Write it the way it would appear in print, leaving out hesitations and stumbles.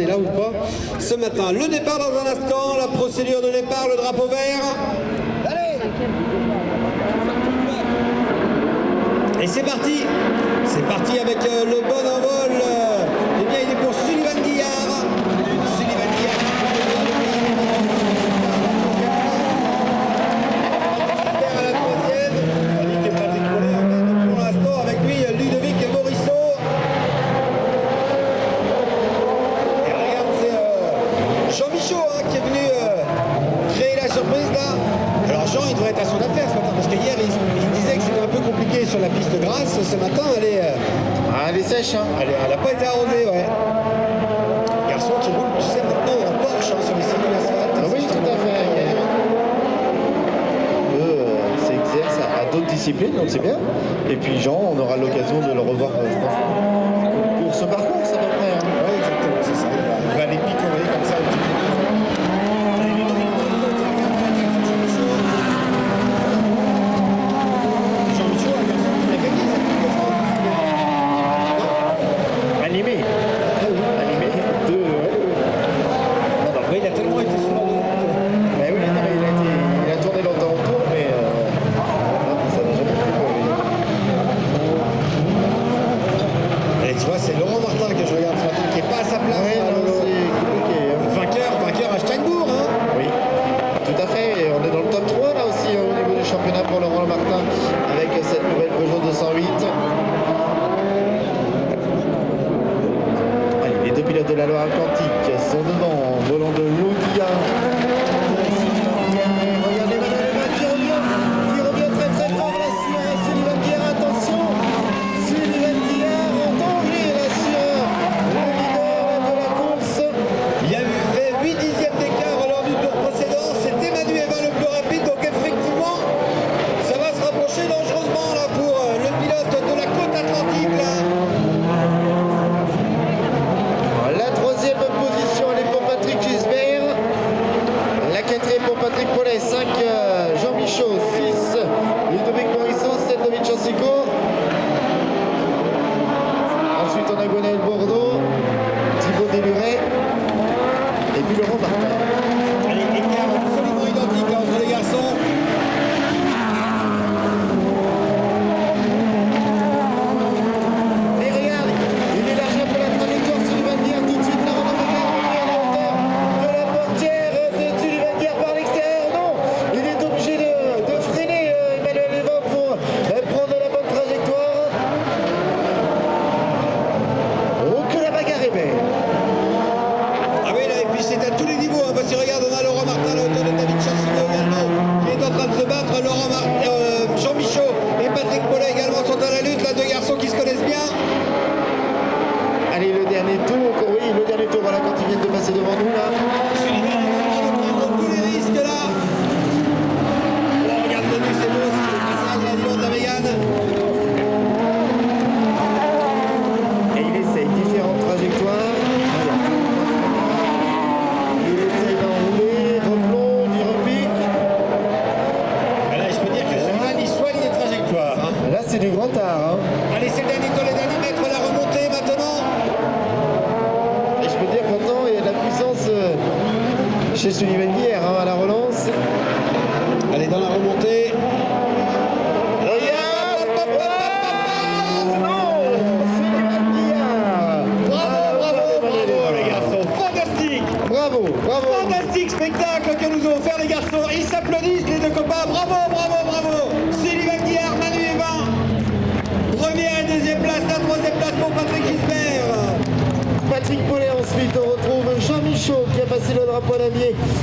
est là ou pas ce matin. Le départ dans un instant, la procédure de départ, le drapeau vert. Allez! Et c'est parti avec le bon envol. Eh bien, il est pour Sullivan Guillard. Sullivan Guillard. À la troisième. Tandis que Patrick Paulet emmène pour l'instant avec lui Ludovic Morisseau. Et regarde, c'est Jean Michaud qui est venu créer la surprise là. Alors Jean, il devrait être à son affaire ce matin parce que hier il disait que c'était un peu compliqué sur la piste grasse. Ce matin, elle est sèche. Hein. Elle n'a pas été arrosée, ouais. Garçon qui roule, tu sais, maintenant en Porsche sur les circuits asphalte. Ah oui, tout à fait. S'exerce à d'autres disciplines, donc c'est bien. Et puis Jean, on aura l'occasion de le revoir, je pense, pour ce parcours, ça devrait près. Hein. Oui, exactement, c'est ça. Il va aller picorer comme ça un petit peu. C'est Laurent Martin que je regarde ce matin, qui n'est pas à sa place. Oui, c'est compliqué. Vainqueur à Steinbourg. Hein. Oui, tout à fait. Et on est dans le top 3 là aussi au niveau du championnat pour Laurent Martin avec cette nouvelle Peugeot 208. Allez, les deux pilotes de la Loire-Atlantique sont devant, volant de Loudia. Regardez Manuel Lema qui revient très très fort là sur Sullivan Guillard. Attention, Sullivan Guillard en danger là sur le leader de la course. Il y a fait 8 dixièmes d'écart lors du tour précédent. C'était Manu Evin le plus rapide. Donc effectivement, ça va se rapprocher dangereusement là pour le pilote de la côte atlantique. Là. La troisième position, elle est pour Patrick Gisbert. La quatrième pour Patrick Paulet. 5 Jean Michaud. 6 Ludovic Morisseau. 7 David Chassico. Ensuite, on a Gwenaël Bordeaux, Thibaut Deluret et puis Laurent Martin. Allez, écart absolument identique entre les garçons. Et regarde, il élargit un peu la trajectoire. Sullivan Guillard tout de suite. La remontée vers la hauteur de la portière de Sullivan Guillard par l'extérieur. Non, il est obligé de freiner Emmanuel Evin pour prendre la bonne trajectoire. Oh, que la bagarre est belle. Ah oui, là, et puis c'est à tous les niveaux. Hein, parce que regarde, on a Laurent Martin à la hauteur de David Chassico également, qui est en train de se battre. Jean Michaud et Patrick Paulet également sont à la lutte. Là, deux garçons qui se connaissent bien. Allez, le dernier tour. Oui, le dernier tour. Voilà, quand ils viennent de passer devant nous là. Sullivan prend tous les risques là. Oh, regarde le nu, c'est beau aussi. Le passage là, Dylan de la Mégane. Et il essaye différentes trajectoires. Il essaye d'enrouler, replonge, il repique. Et là, je peux dire que Sullivan, il soigne les trajectoires. Hein. Là, c'est du grand art. Hein. Allez, c'est le dernier tour, les derniers mètres, la remontée maintenant. Et je peux dire pourtant, il y a de la puissance chez Sullivan Guillard à la relance. Allez, dans la remontée. Regarde! Non! Sullivan Guillard! Bravo les garçons, fantastique! Bravo! Fantastique spectacle que nous avons offert les garçons. Ils s'applaudissent les deux copains. Bravo! Sullivan Guillard, Manu Evin. Première et deuxième place, la troisième place pour Patrick Gisbert. Patrick Paulet ensuite, on retrouve Jean Michaud qui a passé le drapeau à lamier